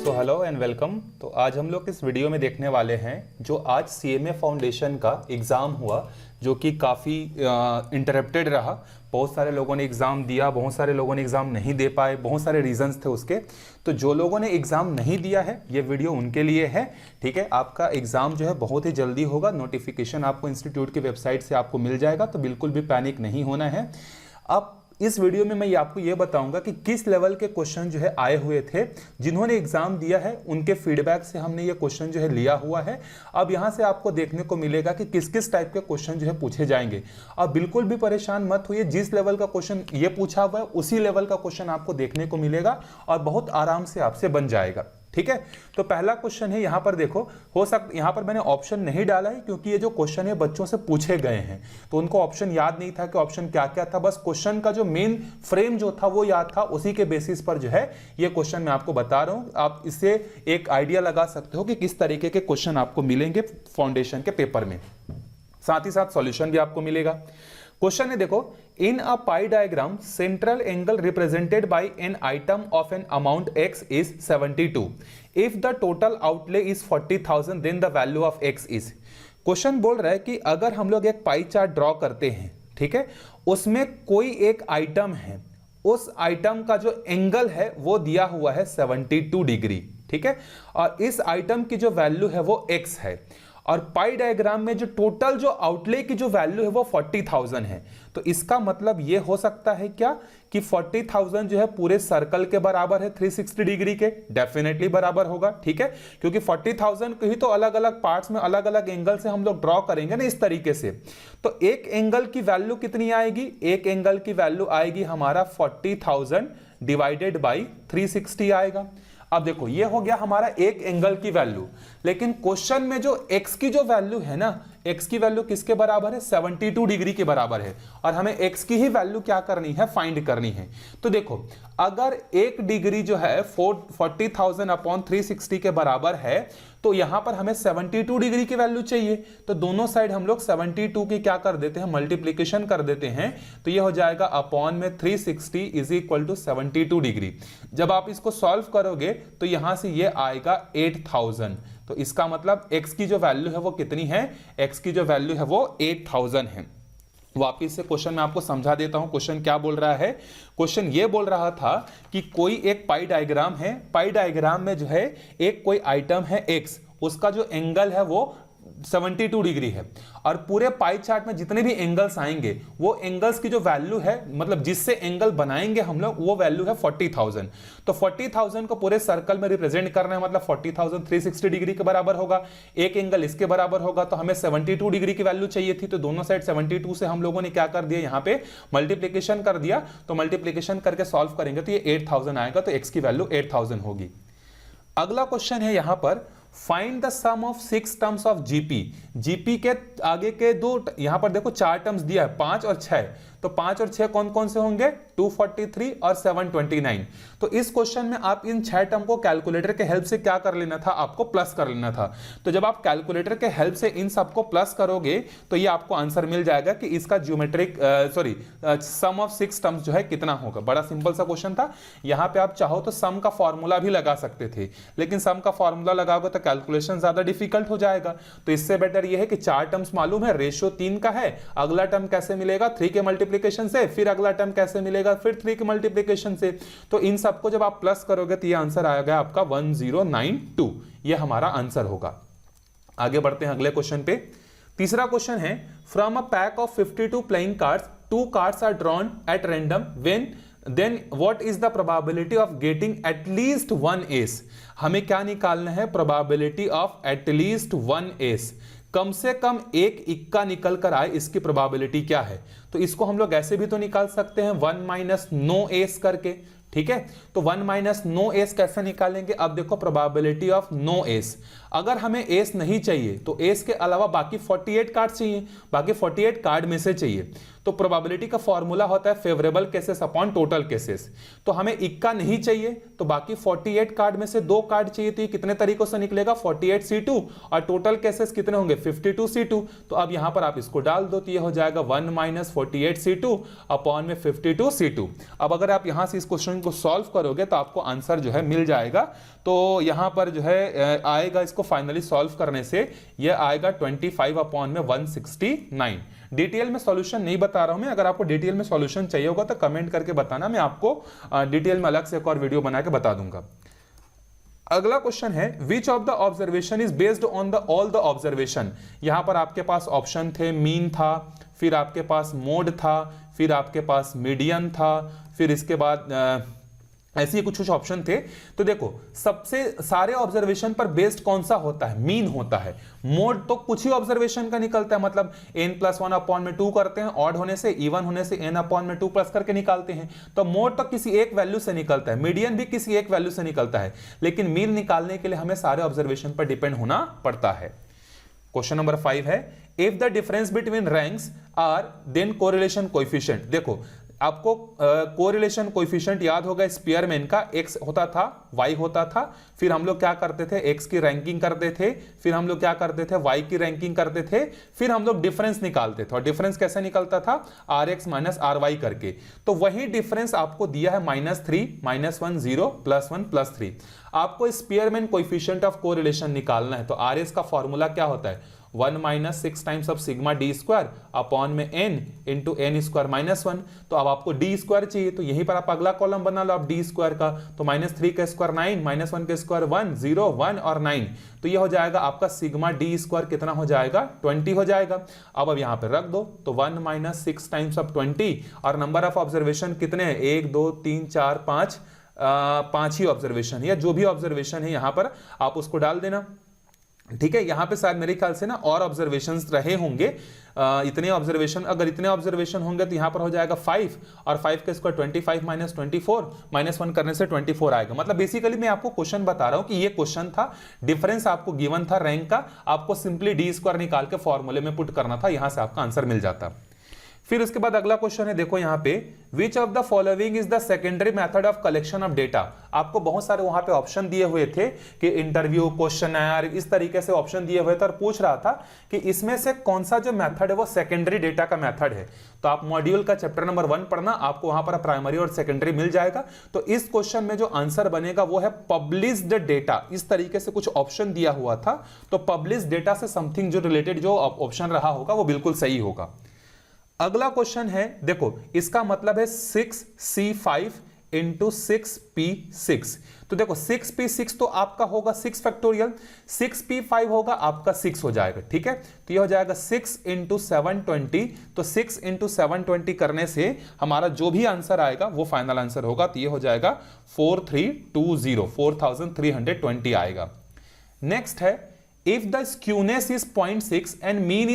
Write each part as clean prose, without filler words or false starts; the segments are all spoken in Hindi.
So hello and welcome. तो आज हम लोग इस वीडियो में देखने वाले हैं जो आज सीएमए फाउंडेशन का एग्ज़ाम हुआ, जो कि काफ़ी इंटरप्टेड रहा। बहुत सारे लोगों ने एग्ज़ाम दिया, बहुत सारे लोगों ने एग्ज़ाम नहीं दे पाए, बहुत सारे रीजंस थे उसके। तो जो लोगों ने एग्ज़ाम नहीं दिया है ये वीडियो उनके लिए है। ठीक है, आपका एग्ज़ाम जो है बहुत ही जल्दी होगा, नोटिफिकेशन आपको इंस्टीट्यूट की वेबसाइट से आपको मिल जाएगा, तो बिल्कुल भी पैनिक नहीं होना है। अब इस वीडियो में मैं आपको ये बताऊंगा कि किस लेवल के क्वेश्चन जो है आए हुए थे, जिन्होंने एग्जाम दिया है उनके फीडबैक से हमने ये क्वेश्चन जो है लिया हुआ है। अब यहाँ से आपको देखने को मिलेगा कि किस किस टाइप के क्वेश्चन जो है पूछे जाएंगे। अब बिल्कुल भी परेशान मत होइए, जिस लेवल का क्वेश्चन ये पूछा हुआ है उसी लेवल का क्वेश्चन आपको देखने को मिलेगा और बहुत आराम से आपसे बन जाएगा। ठीक है, तो पहला क्वेश्चन है, यहाँ पर देखो, हो सकता यहाँ पर मैंने ऑप्शन नहीं डाला है क्योंकि ये जो क्वेश्चन है बच्चों से पूछे गए हैं, तो उनको ऑप्शन याद नहीं था कि ऑप्शन क्या क्या था। बस क्वेश्चन का जो मेन फ्रेम जो था वो याद था, उसी के बेसिस पर जो है ये क्वेश्चन मैं आपको बता रहा हूँ। आप इससे एक आइडिया लगा सकते हो कि किस तरीके के क्वेश्चन आपको मिलेंगे फाउंडेशन के पेपर में, साथ ही साथ सॉल्यूशन भी आपको मिलेगा। क्वेश्चन है देखो, in a pie diagram central angle represented by an item of an amount x is 72। If the total outlay is 40,000 then the value of x is. Question बोल रहा है कि अगर हम लोग एक पाई चार्ट ड्रॉ करते हैं, ठीक है, उसमें कोई एक आइटम है, उस आइटम का जो एंगल है वो दिया हुआ है 72 डिग्री, ठीक है, और इस आइटम की जो वैल्यू है वो x है, और पाई डायग्राम में जो टोटल जो आउटले की जो वैल्यू है वो 40,000 है। तो इसका मतलब ये हो सकता है क्या कि 40,000 जो है पूरे सर्कल के बराबर है 360 डिग्री के, डेफिनेटली बराबर होगा। ठीक है, क्योंकि 40,000 को ही तो अलग अलग पार्ट्स में अलग अलग एंगल से हम लोग ड्रॉ करेंगे ना, इस तरीके से। तो एक एंगल की वैल्यू कितनी आएगी? एक एंगल की वैल्यू आएगी हमारा 40,000 डिवाइडेड बाई 360 आएगा। अब देखो, ये हो गया हमारा एक एंगल की वैल्यू, लेकिन क्वेश्चन में जो x की जो वैल्यू है ना, x की वैल्यू किसके बराबर है? 72 डिग्री के बराबर है, और हमें x की ही वैल्यू क्या करनी है? फाइंड करनी है। तो देखो, अगर एक डिग्री जो है 40,000 अपॉन 360 के बराबर है, तो यहां पर हमें 72 डिग्री की वैल्यू चाहिए। तो दोनों साइड हम लोग 72 की क्या कर देते हैं? मल्टीप्लीकेशन कर देते हैं। तो ये हो जाएगा अपॉन में 360 इज इक्वल टू 72 डिग्री। जब आप इसको सॉल्व करोगे तो यहां से ये आएगा 8000। तो इसका मतलब x की जो वैल्यू है वो कितनी है? x की जो वैल्यू है वो 8000 है। वापिस से क्वेश्चन मैं आपको समझा देता हूं, क्वेश्चन क्या बोल रहा है। क्वेश्चन ये बोल रहा था कि कोई एक पाई डायग्राम है, पाई डायग्राम में जो है एक कोई आइटम है x, उसका जो एंगल है वो 72 डिग्री है, और पूरे पाई चार्ट में जितने भी एंगल्स आएंगे वो एंगल्स की जो वैल्यू है, मतलब जिससे एंगल बनाएंगे हम लोग, वो वैल्यू है 40,000। तो 40,000 को पूरे सर्कल में रिप्रेजेंट करना है, मतलब 40,000 360 डिग्री के बराबर होगा, एक एंगल इसके बराबर होगा। तो हमें 72 डिग्री की वैल्यू चाहिए थी, तो दोनों साइड 72 से हम लोगों ने क्या कर दिया? यहाँ पे मल्टीप्लीकेशन कर दिया। तो मल्टीप्लीकेशन करके सॉल्व करेंगे तो ये 8000 आएगा, तो x की वैल्यू 8000 होगी। अगला क्वेश्चन है यहाँ पर, find the sum of 6 terms of GP. GP के आगे के दो, यहां पर देखो 4 टर्म्स दिया है, 5 और 6। तो 5 और 6 कौन कौन से होंगे? 243 और 729। तो इस क्वेश्चन में आप इन 6 टर्म को कैलकुलेटर के हेल्प से क्या कर लेना था? आपको प्लस कर लेना था। तो जब आप कैलकुलेटर के हेल्प से इन सबको प्लस करोगे तो ये आपको आंसर मिल जाएगा कि इसका ज्योमेट्रिक सम ऑफ 6 टर्म्स जो है कितना होगा। बड़ा सिंपल सा क्वेश्चन था। यहां पे आप चाहो तो सम का फॉर्मूला भी लगा सकते थे, लेकिन सम का फॉर्मूला लगाओगे तो कैलकुलेशन ज्यादा डिफिकल्ट हो जाएगा। तो इससे बेटर ये है कि 4 टर्म्स मालूम है, रेशियो 3 का है, अगला टर्म कैसे मिलेगा? 3 के मल्टीप्लीकेशन से, फिर अगला टर्म कैसे मिलेगा? फिर 3 के मल्टीप्लीकेशन से। तो इन सबको जब आप प्लस करोगे तो ये आंसर आएगा आपका 1092। ये हमारा आंसर होगा। आगे बढ़ते हैं अगले क्वेश्चन पे। तीसरा क्वेश्चन है, from a pack of 52 playing cards 2 cards are drawn at random then what is the probability of getting at least 1 ace। हमें क्या निकालना है? probability of at least 1 ace। कम से कम एक इक्का निकल कर आए, इसकी प्रोबेबिलिटी क्या है? तो इसको हम लोग ऐसे भी तो निकाल सकते हैं, 1 माइनस नो एस करके। ठीक है, तो 1 माइनस नो एस कैसे निकालेंगे? अब देखो, प्रोबेबिलिटी ऑफ नो एस, अगर हमें एस नहीं चाहिए तो एस के अलावा बाकी 48 कार्ड चाहिए, बाकी 48 कार्ड में से चाहिए। तो प्रोबेबिलिटी का फॉर्मूला होता है favourable cases upon total cases. तो हमें इक्का नहीं चाहिए, तो बाकी 48 कार्ड में से 2 कार्ड चाहिए। तो ये कितने तरीकों से निकलेगा? 48C2, और टोटल केसेस कितने होंगे? 52C2। तो अब यहां पर आप इसको डाल दो, तो ये हो जाएगा 1 माइनस 48C2 अपॉन में 52C2। अब अगर आप यहां से इस क्वेश्चन क्वेश्चन को सॉल्व करोगे तो आपको आंसर जो है मिल जाएगा। तो यहां पर जो है आएगा, इसको फाइनली सॉल्व करने से ये आएगा 25/169। डिटेल में सॉल्यूशन नहीं बता रहा हूं मैं, अगर आपको डिटेल में सॉल्यूशन चाहिए होगा तो कमेंट करके बताना, मैं आपको डिटेल में अलग से एक और वीडियो बना के बता दूंगा। अगला क्वेश्चन है which of the observation is based on the all the observation. यहां पर आपके पास ऑप्शन थे, मीन था, फिर आपके पास मोड था, फिर आपके पास मीडियन था, फिर इसके बाद ऐसे कुछ ऑप्शन थे। तो देखो सबसे सारे ऑब्जर्वेशन पर बेस्ड कौन सा होता है, मीन होता है। मोड तो कुछ ही ऑब्जर्वेशन का निकलता है, मतलब n+1/2 करते हैं, ऑड होने से इवन होने से n/2 प्लस करके निकालते हैं। तो मोड तो किसी एक वैल्यू से निकलता है, मीडियन भी किसी एक वैल्यू से निकलता है, लेकिन मीन निकालने के लिए हमें सारे ऑब्जर्वेशन पर डिपेंड होना पड़ता है। क्वेश्चन नंबर 5 है if the difference between ranks are then correlation coefficient. देखो आपको कोरिलेशन कोएफिशिएंट याद होगा स्पीयरमैन का, x होता था, y होता था, फिर हम लोग क्या करते थे, x की रैंकिंग करते थे, फिर हम लोग क्या करते थे, y की रैंकिंग करते थे, फिर हम लोग डिफरेंस निकालते थे। और डिफरेंस कैसे निकलता था, rx माइनस ry करके। तो वही डिफरेंस आपको दिया है -3, -1 0 +1 +3। आपको स्पीयरमैन कोएफिशिएंट ऑफ कोरिलेशन निकालना है। तो rs का फॉर्मूला क्या होता है, 1 - 6 times of sigma D square upon में n इंटू n स्क्वायर -1। तो अब आपको डी स्क्वायर चाहिए, तो यहीं पर आप अगला कॉलम बना लो आप डी स्क्वायर का। तो -3 का स्क्वायर 9, -1 का स्क्वायर 1, 0 1 और 9। तो ये हो जाएगा आपका सिग्मा डी स्क्वायर कितना हो जाएगा, 20 हो जाएगा। अब यहाँ पे रख दो, तो 1 - 6 टाइम्स ऑफ 20 और नंबर ऑफ ऑब्जर्वेशन कितने हैं, 1 2 3 4 5, 5 ही ऑब्जर्वेशन है, या जो भी ऑब्जर्वेशन है यहाँ पर आप उसको डाल देना। ठीक है, यहां पे शायद मेरे ख्याल से ना और ऑब्जर्वेशंस रहे होंगे, इतने ऑब्जर्वेशन, अगर इतने ऑब्जर्वेशन होंगे तो यहां पर हो जाएगा 5 और 5 का स्क्वायर 25 - 24 -1 करने से 24 आएगा। मतलब बेसिकली मैं आपको क्वेश्चन बता रहा हूं कि ये क्वेश्चन था, डिफरेंस आपको गिवन था रैंक का, आपको सिंपली डी स्क्वायर निकाल के फॉर्मूले में पुट करना था, यहां से आपका आंसर मिल जाता। फिर उसके बाद अगला क्वेश्चन है, देखो यहाँ पे which of the following is the secondary method of collection of data. आपको बहुत सारे वहां पे ऑप्शन दिए हुए थे कि इंटरव्यू, क्वेश्चनर, इस तरीके से ऑप्शन दिए हुए थे और पूछ रहा था कि इसमें से कौन सा जो मेथड है वो सेकेंडरी डेटा का मेथड है। तो आप मॉड्यूल का चैप्टर नंबर 1 पढ़ना, आपको वहां पर प्राइमरी और सेकेंडरी मिल जाएगा। तो इस क्वेश्चन में जो आंसर बनेगा वो है पब्लिश्ड डेटा। इस तरीके से कुछ ऑप्शन दिया हुआ था, तो पब्लिश्ड डेटा से समथिंग जो रिलेटेड जो ऑप्शन रहा होगा वो बिल्कुल सही होगा। अगला क्वेश्चन है, देखो इसका मतलब है 6c5 इंटू 6p6। तो देखो 6p6 तो आपका होगा 6 फैक्टोरियल, 6p5 होगा आपका 6 हो जाएगा। ठीक है, तो ये हो जाएगा 6 इंटू 720। तो 6 इंटू 720 करने से हमारा जो भी आंसर आएगा वो फाइनल आंसर होगा। तो ये हो जाएगा 4320, 4320 आएगा। नेक्स्ट है if the skewness is 0.6 and mean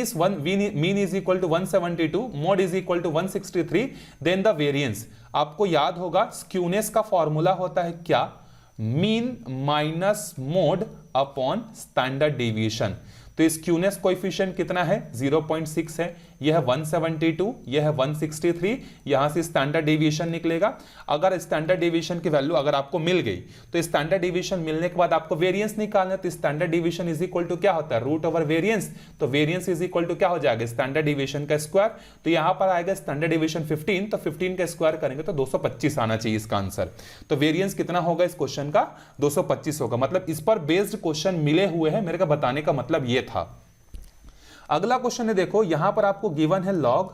is equal to 172, mod is equal to 163, then the variance। आपको याद होगा स्क्यूनेस का फॉर्मूला होता है क्या, mean minus mode upon standard deviation. तो स्क्यूनेस कोएफिशिएंट कितना है, 0.6 है, यह है 172, यह है 163, यहां से स्टैंडर्ड डेविएशन निकलेगा। अगर स्टैंडर्ड डेविएशन की वैल्यू अगर आपको मिल गई तो स्टैंडर्ड डेविएशन मिलने के बाद आपको वेरिएंस निकालना है। तो standard deviation is equal to क्या होता है, रूट ओवर वेरिएंस। तो वेरिएंस इज इक्वल टू क्या हो जाएगा, स्टैंडर्ड डेविएशन का स्क्वायर। तो यहां पर आएगा स्टैंडर्ड डेविएशन 15, तो 15 का स्क्वायर करेंगे तो 225 आना चाहिए इसका आंसर। तो वेरिएंस कितना होगा इस क्वेश्चन का, 225 होगा। मतलब इस पर बेस्ड क्वेश्चन मिले हुए हैं, मेरे का बताने का मतलब ये था। अगला क्वेश्चन है, देखो यहां पर आपको गिवन है log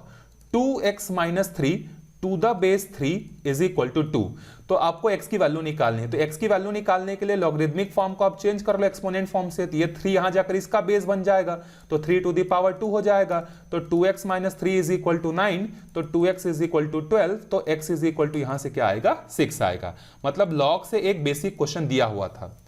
2x - 3 to the base 3 is equal to 2। तो आपको x की वैल्यू निकालनी है। तो x की वैल्यू निकालने के लिए लॉगरिथमिक फॉर्म को आप चेंज कर लो एक्सपोनेंट फॉर्म से। तो ये 3 यहां जाकर इसका बेस बन जाएगा, तो 3 टू द पावर 2 हो जाएगा। तो 2x - 3 इज इक्वल टू 9, तो 2x इज इक्वल टू 12, तो x इज इक्वल टू यहां से क्या आएगा, 6 आएगा। मतलब लॉग से एक बेसिक क्वेश्चन दिया हुआ था।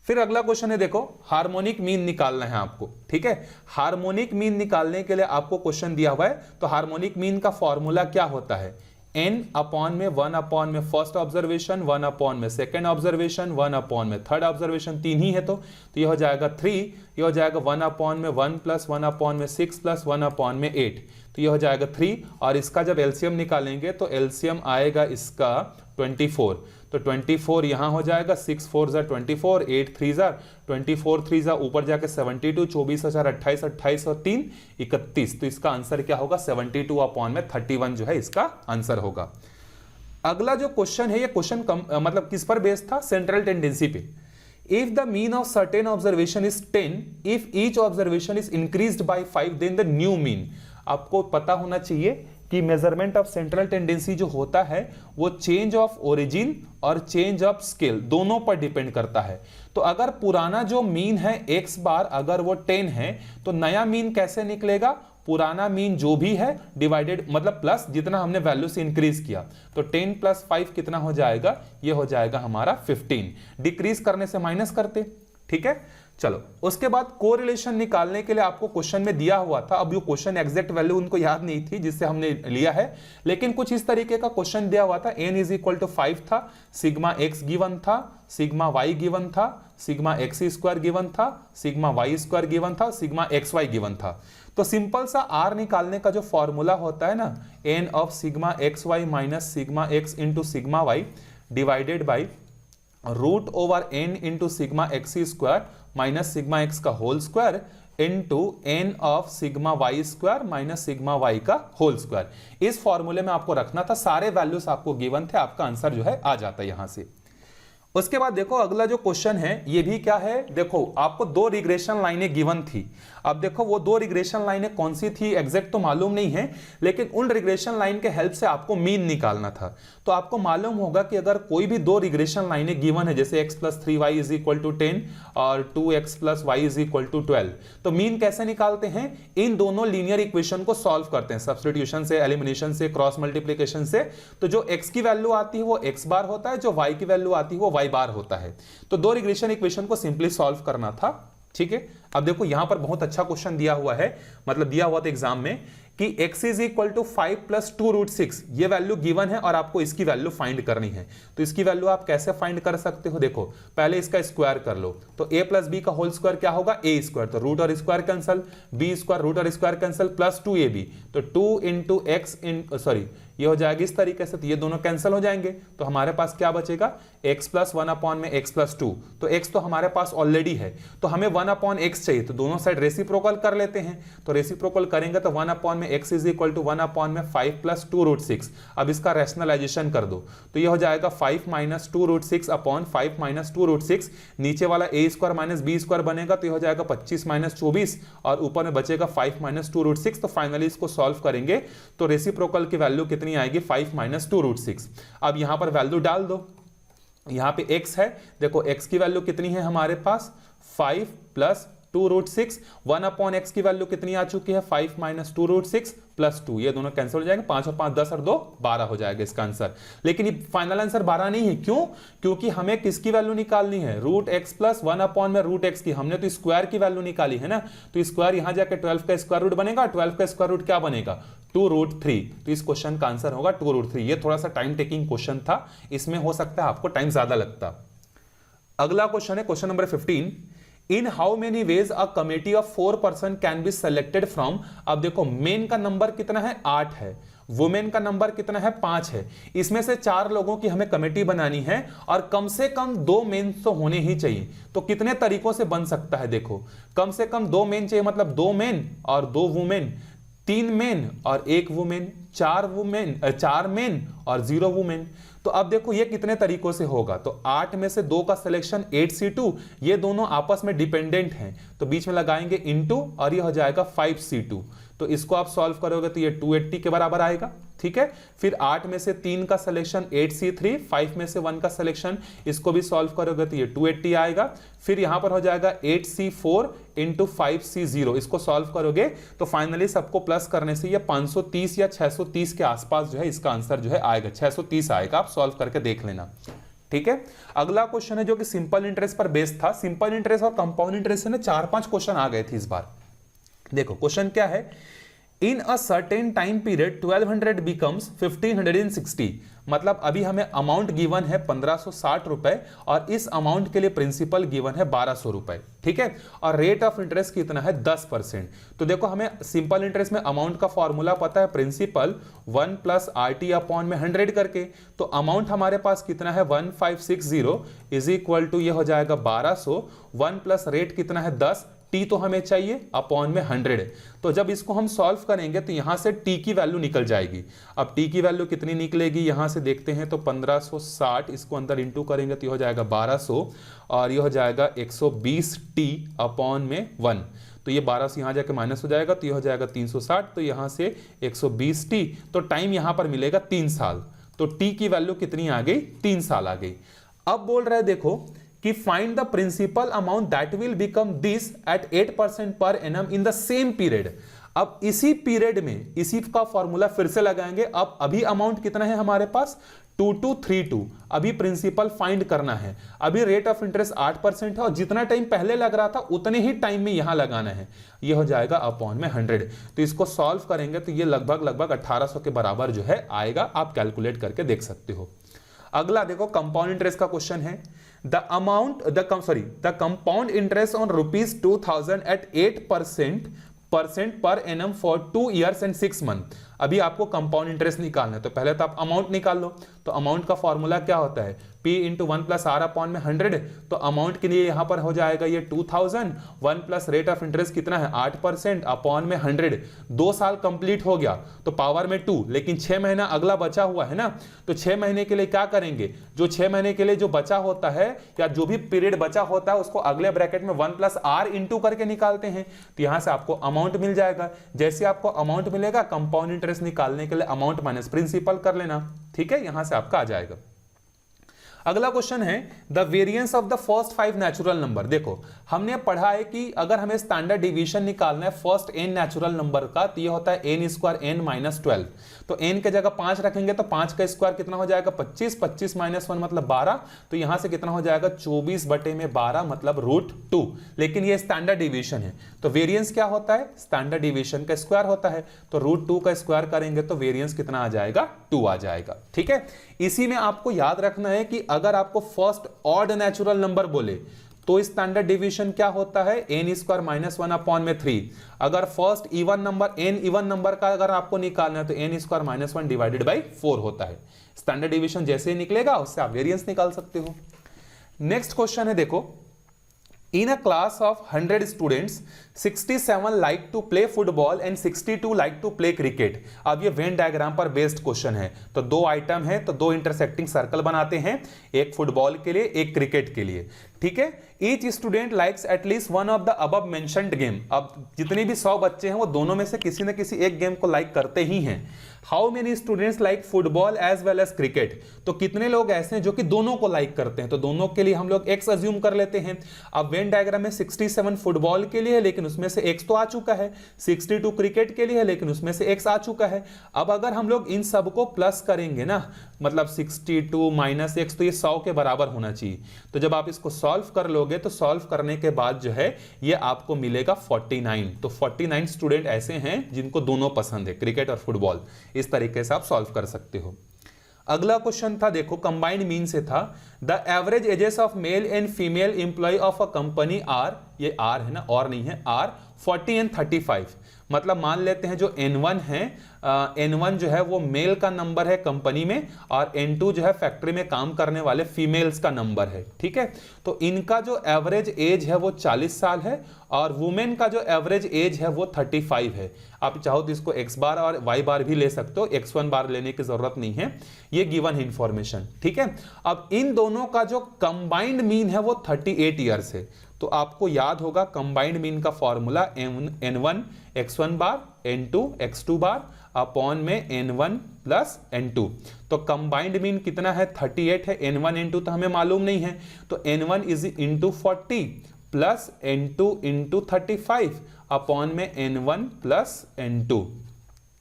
फिर अगला क्वेश्चन है, देखो हार्मोनिक मीन निकालना है आपको। ठीक है, हार्मोनिक मीन निकालने के लिए आपको क्वेश्चन दिया हुआ है। तो हार्मोनिक मीन का फॉर्मूला क्या होता है, n अपॉन में 1 अपॉन में फर्स्ट ऑब्जर्वेशन, 1 अपॉन में सेकंड ऑब्जर्वेशन, 1 अपॉन में थर्ड ऑब्जर्वेशन, 3 ही है। तो ये हो जाएगा 3, ये हो जाएगा 1 अपॉन में 1 प्लस 1 अपॉन में 6 प्लस 1 अपॉन में 8। तो ये हो जाएगा 3, और इसका जब एलसीएम निकालेंगे तो एलसीएम आएगा इसका 24। तो 24 यहां हो जाएगा, 6 4 ज़ा 24, 8 3 ज़ा 24, 3 ज़ा ऊपर जाके 72, 24 हजार 28, 28 और 3 31। तो इसका आंसर क्या होगा, 72 अपॉन में 31 जो है इसका आंसर होगा। अगला जो क्वेश्चन है, ये क्वेश्चन मतलब किस पर बेस्ड था? सेंट्रल टेंडेंसी पे। If the mean of certain observation is 10, if each observation is increased by 5, then the new mean. आपको पता होना चाहिए कि मेजरमेंट ऑफ सेंट्रल टेंडेंसी जो होता है वो चेंज ऑफ ओरिजिन और चेंज ऑफ स्केल दोनों पर डिपेंड करता है। तो अगर पुराना जो मीन है x बार अगर वो 10 है तो नया मीन कैसे निकलेगा? पुराना मीन जो भी है डिवाइडेड मतलब प्लस जितना हमने वैल्यू से इंक्रीज किया, तो 10 + 5 कितना हो जाएगा? ये हो जाएगा हमारा 15। डिक्रीज करने से माइनस करते, ठीक है। चलो उसके बाद कोरिलेशन निकालने के लिए आपको क्वेश्चन में दिया हुआ था। अब ये क्वेश्चन एग्जैक्ट वैल्यू उनको याद नहीं थी जिससे हमने लिया है, लेकिन कुछ इस तरीके का क्वेश्चन दिया हुआ था। n = 5 था, सिग्मा x गिवन था, सिग्मा y गिवन था, सिग्मा x² गिवन था, सिग्मा y² गिवन था, सिग्मा xy गिवन था। तो सिंपल सा r निकालने का जो फॉर्मूला होता है ना, n of sigma xy minus sigma x into sigma y divided by √n into sigma x² minus sigma x का whole square into n of sigma y² minus sigma y का होल स्क्वायर। इस फॉर्मूले में आपको रखना था, सारे वैल्यूज आपको गिवन थे, आपका आंसर जो है आ जाता है यहां से। उसके बाद देखो अगला जो क्वेश्चन है ये भी क्या है, देखो आपको 2 रिग्रेशन लाइनें गिवन थी। अब देखो वो 2 रिग्रेशन लाइनें कौन सी थी एग्जैक्ट तो मालूम नहीं है, लेकिन उन रिग्रेशन लाइन के हेल्प से आपको मीन निकालना था। तो आपको मालूम होगा कि अगर कोई भी 2 रिग्रेशन लाइनें गिवन है, जैसे x + 3y = 10 और 2x + y = 12, तो मीन कैसे निकालते हैं? इन दोनों लीनियर इक्वेशन को सॉल्व करते हैं, सब्स्टिट्यूशन से, एलिमिनेशन से, क्रॉस मल्टीप्लिकेशन से। तो जो x की वैल्यू आती है वो x बार होता है, जो y की वैल्यू आती है वो y बार होता है। तो 2 रिग्रेशन इक्वेशन को सिंपली सॉल्व करना था, ठीक है। अब देखो यहां पर बहुत अच्छा क्वेश्चन दिया हुआ है, मतलब दिया हुआ था एग्जाम में कि x = 5 + 2√6 ये वैल्यू गिवन है और आपको इसकी वैल्यू फाइंड करनी है। तो इसकी वैल्यू आप कैसे फाइंड कर सकते हो? देखो पहले इसका स्क्वायर कर लो, तो a + b का होल स्क्वायर क्या होगा? a², तो रूट और स्क्वायर कैंसिल, b² रूट और स्क्वायर कैंसिल, प्लस 2ab, तो 2 × x ये हो जाएगा इस तरीके से, तो ये दोनों कैंसिल हो जाएंगे। तो हमारे पास क्या बचेगा? x + 1 में x + 2, तो x तो हमारे पास ऑलरेडी है, तो हमें 1/x चाहिए, तो दोनों साइड रेसिप्रोकल कर लेते हैं। तो रेसिप्रोकल करेंगे तो 1 में x = 1 में 5 + 2√6। अब इसका रैशनलाइजेशन कर दो, तो ये हो जाएगा 5 - 2√6 अपॉन 5 - 2√6। नीचे वाला a² - b² बनेगा, तो ये हो जाएगा 25 - 24 और ऊपर में बचेगा 5 - 2√6। तो फाइनली इसको सॉल्व करेंगे तो रेसिप्रोकल की वैल्यू कितनी आएगी? 5 - 2√6। अब यहां पर वैल्यू डाल दो, यहां पे x है, देखो x की वैल्यू कितनी है हमारे पास? 5 + 2√6। 1/x की वैल्यू कितनी आ चुकी है? 5 - 2√6 + 2, ये दोनों कैंसिल हो जाएंगे, 5 और 5 10 और 2 12 हो जाएगा इसका आंसर। लेकिन ये फाइनल आंसर 12 नहीं है, क्यों? क्योंकि हमें किसकी वैल्यू निकालनी है? √x + 1 में √x की, हमने तो स्क्वायर की वैल्यू निकाली है ना, तो स्क्वायर यहां जाके 12 का स्क्वायर रूट बनेगा, 12 का स्क्वायर रूट क्या बनेगा? 2√3। तो इस क्वेश्चन का आंसर होगा 2√3। ये थोड़ा सा टाइम टेकिंग क्वेश्चन था, इसमें हो सकता है आपको टाइम ज्यादा लगता। अगला क्वेश्चन है question number 15। In how many ways a committee of 4 person can be selected from. अब देखो मेन का नंबर कितना है? 8 है, वुमेन का नंबर कितना है? 5 है। इसमें से 4 लोगों की हमें कमेटी बनानी है और कम से कम 2 मेन तो होने ही चाहिए। तो कितने तरीकों से बन सकता है? देखो कम से कम 2 मेन चाहिए, मतलब 2 मेन और 2 वुमेन, 3 मेन और 1 वुमेन, 4 मेन और 0 वुमेन। तो अब देखो ये कितने तरीकों से होगा, तो 8 में से 2 का सिलेक्शन 8c2, ये दोनों आपस में डिपेंडेंट हैं, तो बीच में लगाएंगे इनटू और ये हो जाएगा 5c2। तो इसको आप सॉल्व करोगे तो ये 280 के बराबर आएगा, ठीक है। फिर 8 में से 3 का सिलेक्शन 8c3, 5 में से 1 का सिलेक्शन, इसको भी सॉल्व करोगे तो ये 280 आएगा। फिर यहां पर हो जाएगा 8c4 इंटू 5c0, इसको सॉल्व करोगे तो फाइनली सबको प्लस करने से ये 530 या 630 के आसपास जो है इसका आंसर जो है आएगा, 630 आएगा। आप सॉल्व करके देख लेना, ठीक है। अगला क्वेश्चन है जो कि सिंपल इंटरेस्ट पर बेस्ड था। सिंपल इंटरेस्ट और कंपाउंड इंटरेस्ट से ना 4-5 क्वेश्चन आ गए थे इस बार। देखो क्वेश्चन क्या है, in a certain time period 1200 becomes 1560। मतलब अभी हमें अमाउंट गिवन है 1560 रुपए और इस अमाउंट के लिए प्रिंसिपल गिवन है 1200 रुपए, ठीक है। और रेट ऑफ इंटरेस्ट कितना है? 10%। तो देखो हमें सिंपल इंटरेस्ट में अमाउंट का फॉर्मूला पता है, प्रिंसिपल 1 + RT अपॉन में 100 करके। तो अमाउंट हमारे पास कितना है? 1560 इज इक्वल टू ये हो जाएगा 1200, 1 + रेट कितना है? 10, t तो हमें चाहिए अपॉन में 100। तो जब इसको हम सॉल्व करेंगे तो यहाँ से t की वैल्यू निकल जाएगी। अब t की वैल्यू कितनी निकलेगी यहाँ से देखते हैं, तो 1560 इसको अंदर इंटू करेंगे तो ये हो जाएगा 1200 और ये हो जाएगा 120t अपॉन में 1। तो ये 12 से यहाँ जाके माइनस हो जाएगा तो ये हो जाएगा 360, तो यहाँ से 120t, तो टाइम यहाँ पर मिलेगा 3 साल। तो t की वैल्यू कितनी आ गई, 3 साल आ गई। अब बोल रहे हैं देखो कि find the principal amount that will become this at 8% per annum in the same period. अब इसी पीरियड में इसी का फॉर्मूला फिर से लगाएंगे। अब अभी अमाउंट कितना है हमारे पास 2232, अभी प्रिंसिपल फाइंड करना है। अभी रेट ऑफ इंटरेस्ट 8% है और जितना टाइम पहले लग रहा था उतने ही टाइम में यहां लगाना है। ये हो जाएगा अपॉन में 100। तो इसको सॉल्व करेंगे तो ये लगभग 1800 के बराबर जो है आएगा। आप कैलकुलेट करके देख सकते हो। अगला देखो कंपाउंड इंटरेस्ट का क्वेश्चन है। The compound interest on ₹2000 at 8% per annum for 2 years and 6 months। अभी आपको कंपाउंड इंटरेस्ट निकालना है तो पहले तो आप अमाउंट निकाल लो। तो अमाउंट का फॉर्मूला क्या होता है, P into 1 plus R upon में 100। तो अमाउंट के लिए यहां पर हो जाएगा ये 2000, 1 प्लस रेट ऑफ इंटरेस्ट कितना है 8% अपॉन में 100। 2 साल कंप्लीट हो गया तो पावर में 2, लेकिन 6 महीना अगला बचा हुआ है ना। तो 6 महीने के लिए क्या करेंगे, जो 6 महीने के लिए जो बचा होता है या जो भी पीरियड बचा होता है उसको अगले ब्रैकेट में 1 प्लस आर इंटू करके निकालते हैं। तो यहां से आपको अमाउंट मिल जाएगा। जैसे आपको अमाउंट मिलेगा कंपाउंड इंटरेस्ट निकालने के लिए अमाउंट माइनस प्रिंसिपल कर लेना, ठीक है, यहां से आपका आ जाएगा। अगला क्वेश्चन है the variance of the first 5 natural number. देखो हमने पढ़ा है कि अगर हमें स्टैंडर्ड डिवीजन निकालना है फर्स्ट n नेचुरल नंबर का तो ये होता है n स्क्वायर n माइनस 12। तो n के जगह 5 रखेंगे तो 5 का स्क्वायर कितना हो जाएगा 25, 25 माइनस 1 मतलब 12। तो यहां से कितना हो जाएगा 24/12 मतलब √2। लेकिन ये स्टैंडर्ड डिवीजन है तो वेरिएंस क्या होता है, स्टैंडर्ड डिवीजन का स्क्वायर होता है। तो √2 का स्क्वायर करेंगे तो वेरिएंस कितना आ जाएगा 2 आ जाएगा, ठीक है। इसी में आपको याद रखना है कि अगर आपको फर्स्ट ऑड नेचुरल नंबर बोले तो स्टैंडर्ड डिवीजन क्या होता है n स्क्वायर माइनस 1 अपॉन में 3। अगर first even number n even number का अगर आपको निकालना है तो n square minus 1 divided by 4 होता है। स्टैंडर्ड डिवीजन जैसे ही निकलेगा उससे आप वेरिएंस निकाल सकते हो। नेक्स्ट क्वेश्चन है देखो, in a class of 100 students 67 like to play football and 62 like to play cricket। अब ये वेन डायग्राम पर बेस्ड क्वेश्चन है। तो 2 आइटम है तो 2 इंटरसेक्टिंग सर्कल बनाते हैं, एक फुटबॉल के लिए एक क्रिकेट के लिए, ठीक है। Each student likes at least one of the above mentioned game. अब जितने भी 100 बच्चे हैं वो दोनों में से किसी न किसी एक गेम को लाइक करते ही हैं। How many students like football as well as cricket. तो कितने लोग ऐसे हैं जो कि दोनों को लाइक करते हैं। तो दोनों के लिए हम लोग x अज्यूम कर लेते हैं। अब वेन डायग्राम में 67 फुटबॉल के लिए है लेकिन उसमें से x तो आ चुका है, 62 क्रिकेट के लिए है लेकिन उसमें से x आ चुका है। अब अगर हम लोग इन सबको प्लस करेंगे ना, मतलब 62 माइनस x, तो ये 100 के बराबर होना चाहिए। तो जब आप इसको सॉल्व कर लोगे तो सॉल्व करने के बाद जो है ये आपको मिलेगा 49। तो 49 स्टूडेंट ऐसे हैं जिनको दोनों पसंद है, क्रिकेट और फुटबॉल। इस तरीके से आप सॉल्व कर सकते हो। अगला क्वेश्चन था देखो कंबाइंड मीन से था the average ages of male and female employ of a company are, ये आर है ना और नहीं है, आर 40 एंड 35। मतलब मान लेते हैं जो N1 है, N1 जो है वो मेल का नंबर है कंपनी में और N2 जो है फैक्ट्री में काम करने वाले फीमेल्स का नंबर है, ठीक है। तो इनका जो एवरेज एज है वो 40 साल है और वुमेन का जो एवरेज एज है वो 35 है। आप चाहो तो इसको x बार और y बार भी ले सकते हो, x1 बार लेने की जरूरत नहीं है, ये गिवन इंफॉर्मेशन, ठीक है। अब इन दोनों का जो कंबाइंड मीन है वो 38 ईयर्स है। तो आपको याद होगा कंबाइंड मीन का फॉर्मूला N1 x1 बार N2 x2 बार अपॉन में N1 प्लस N2। तो कंबाइंड मीन कितना है 38 है, N1 N2 तो हमें मालूम नहीं है। तो N1 is into 40 plus N2 into 35 upon में N1 प्लस N2,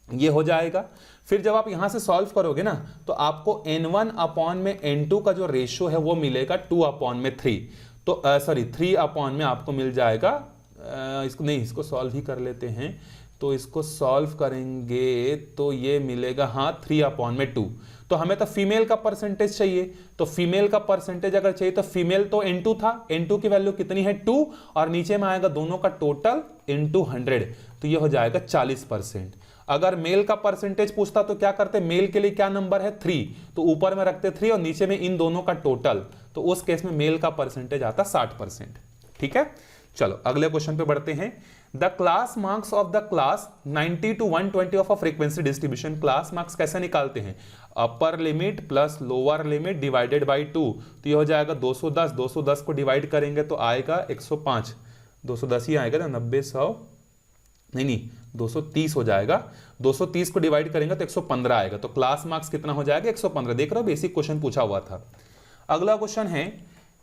ये हो जाएगा। फिर जब आप यहां से सॉल्व करोगे ना तो आपको N1 अपॉन में N2 का जो रेशियो है वो मिलेगा 2 अपॉन में 3। तो सॉरी 3 अपॉन में आपको मिल जाएगा, इसको नहीं, इसको सॉल्व ही कर लेते हैं। तो इसको सॉल्व करेंगे तो ये मिलेगा हाँ 3 अपॉन में 2। तो हमें तो फीमेल का परसेंटेज चाहिए, तो फीमेल का परसेंटेज अगर चाहिए तो फीमेल तो N2 था, N2 की वैल्यू कितनी है 2 और नीचे में आएगा दोनों का टोटल इंटू 100, तो ये हो जाएगा 40%। अगर मेल का परसेंटेज पूछता तो क्या करते, मेल के लिए क्या नंबर है 3, तो ऊपर में रखते 3 और नीचे में इन दोनों का टोटल, तो उस केस में मेल का परसेंटेज आता 60%, ठीक है। चलो अगले क्वेश्चन पे बढ़ते हैं। The class marks of the class 90 to 120 of a frequency distribution, class marks कैसे निकालते हैं? Upper limit plus lower limit divided by 2, तो ये हो जाएगा 210, 210 को डिवाइड करेंगे तो आएगा 105, 210 ही आएगा ना, 90 100 नहीं 230 हो जाएगा, 230 को डिवाइड करेंगे तो 115 आएगा, तो क्लास मार्क्स कितना हो जाएगा? 115। देख रहे हो बेसिक क्वेश्चन पूछा हुआ था। अगला क्वेश्चन है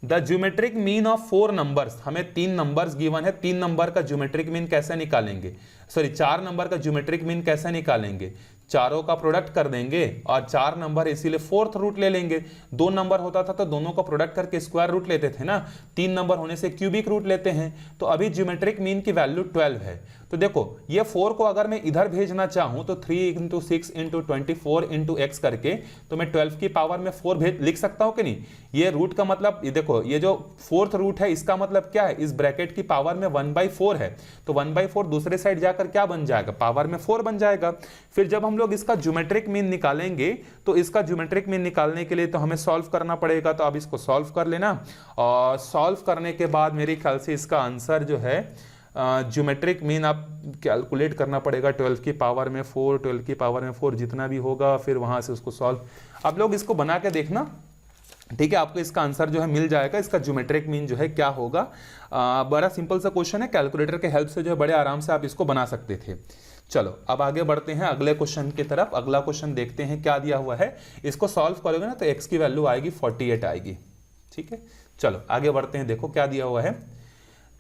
the geometric mean of 4 numbers, हमें 3 नंबर्स गिवन है, 3 नंबर का ज्योमेट्रिक मीन कैसे निकालेंगे? सॉरी 4 नंबर का ज्योमेट्रिक मीन कैसे निकालेंगे? चारों का प्रोडक्ट कर देंगे और 4 नंबर इसीलिए 4th रूट ले लेंगे। 2 नंबर होता था तो दोनों का प्रोडक्ट करके स्क्वायर रूट लेते थे ना, 3 नंबर होने से क्यूबिक रूट लेते हैं। तो अभी ज्योमेट्रिक मीन की वैल्यू 12 है, तो देखो ये 4 को अगर मैं इधर भेजना चाहूं तो 3 × 6 × 24 × x करके, तो मैं 12 की पावर में 4 लिख सकता हूं कि नहीं? ये रूट का मतलब ये देखो, ये जो 4th रूट है इसका मतलब क्या है? इस ब्रैकेट की पावर में 1/4 है, तो 1/4 दूसरे साइड जाकर क्या बन जाएगा? पावर में 4 बन जाएगा। फिर जब हम लोग इसका ज्योमेट्रिक मीन निकालेंगे तो इसका ज्योमेट्रिक मीन निकालने के लिए तो हमें सॉल्व करना पड़ेगा, तो अब इसको सॉल्व कर लेना, और सॉल्व करने के बाद मेरे ख्याल से इसका आंसर जो है ज्योमेट्रिक मीन आप कैलकुलेट करना पड़ेगा 12 की पावर में 4, 12 की पावर में 4 जितना भी होगा, फिर वहां से उसको सॉल्व, आप लोग इसको बना के देखना, ठीक है? आपको इसका आंसर जो है मिल जाएगा, इसका ज्योमेट्रिक मीन जो है क्या होगा। बड़ा सिंपल सा क्वेश्चन है, कैलकुलेटर के हेल्प से जो है बड़े आराम से आप इसको बना सकते थे। चलो अब आगे बढ़ते हैं अगले क्वेश्चन की तरफ। अगला क्वेश्चन देखते हैं क्या दिया हुआ है, इसको सॉल्व करोगे ना तो x की वैल्यू आएगी 48 आएगी, ठीक है? चलो आगे बढ़ते हैं, देखो क्या दिया हुआ है।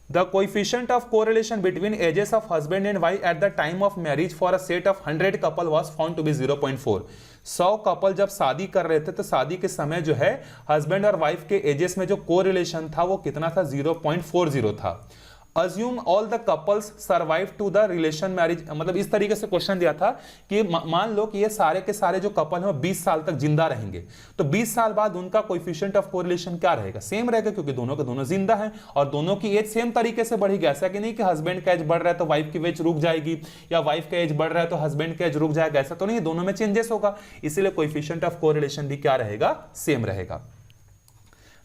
The coefficient of correlation between ages of husband and wife at the time of marriage for a set of 100 couple was found to be 0.4। 100 couple जब शादी कर रहे थे तो शादी के समय जो है हस्बैंड और वाइफ के एजेस में जो कोरिलेशन था वो कितना था? 0.40 था। Assume all the couples survive to the relation marriage, मतलब इस तरीके से क्वेश्चन दिया था कि मान लो कि ये सारे के सारे जो कपल हैं 20 साल तक जिंदा रहेंगे, तो 20 साल बाद उनका कोएफिशिएंट ऑफ कोरिलेशन क्या रहेगा? सेम रहेगा, क्योंकि दोनों के दोनों जिंदा हैं और दोनों की एज सेम तरीके से बढ़ेगी। ऐसा कि नहीं कि हस्बैंड का एज बढ़ रहा है तो वाइफ की एज रुक जाएगी, या वाइफ का एज बढ़ रहा है तो हस्बैंड का एज रुक जाएगा, ऐसा तो नहीं, दोनों में चेंजेस होगा, इसीलिए कोएफिशिएंट ऑफ कोरिलेशन भी क्या रहेगा? सेम रहेगा।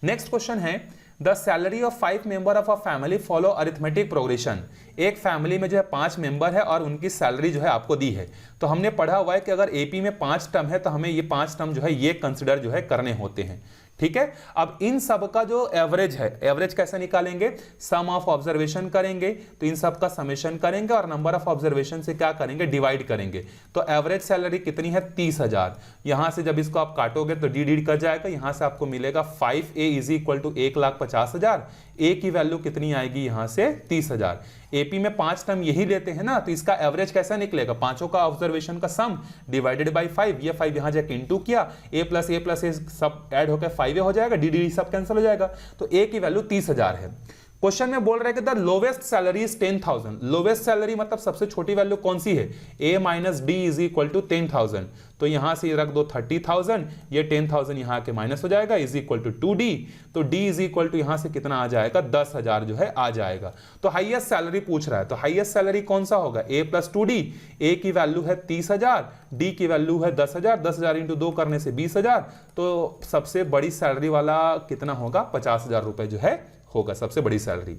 नेक्स्ट क्वेश्चन है the salary of 5 member of a family follow arithmetic progression. एक फैमिली में जो है 5 मेंबर है और उनकी सैलरी जो है आपको दी है, तो हमने पढ़ा हुआ है कि अगर एपी में 5 टर्म है तो हमें ये 5 टर्म जो है ये कंसिडर जो है करने होते हैं, ठीक है? अब इन सब का जो एवरेज है, एवरेज कैसे निकालेंगे? सम ऑफ ऑब्जर्वेशन करेंगे, तो इन सब का समेशन करेंगे और नंबर ऑफ ऑब्जर्वेशन से क्या करेंगे? डिवाइड करेंगे। तो एवरेज सैलरी कितनी है? 30,000। यहां से जब इसको आप काटोगे तो डी कट जाएगा, यहां से आपको मिलेगा 5A = 1,50,000। ए की वैल्यू कितनी आएगी? यहां से 30,000। एपी में 5 टर्म यही लेते हैं ना, तो इसका एवरेज कैसा निकलेगा? पांचों का ऑब्जर्वेशन का सम डिवाइडेड बाय 5, ये 5 यहां जाके इंटू किया, a प्लस ए सब ऐड होकर 5 हो जाएगा, डी सब कैंसिल हो जाएगा, तो ए की वैल्यू 30,000 है। क्वेश्चन में बोल रहे हैं कि the lowest salary is 10,000। Lowest salary मतलब सबसे छोटी वैल्यू कौन सी है? a minus d is equal to 10,000। तो यहां से रख दो 30,000, ये 10,000 यहां के माइनस हो जाएगा, इज इक्वल टू 2d, तो d इज इक्वल टू यहां से कितना आ जाएगा? 10,000 जो है आ जाएगा। तो हाईएस्ट सैलरी पूछ रहा है, तो हाईएस्ट सैलरी कौन सा होगा? a plus 2d। a की वैल्यू है 30,000, d की वैल्यू है 10,000, 10,000 इंटू 2 करने से 20,000, तो सबसे बड़ी सैलरी वाला कितना होगा? 50,000 रुपए जो है होगा सबसे बड़ी सैलरी।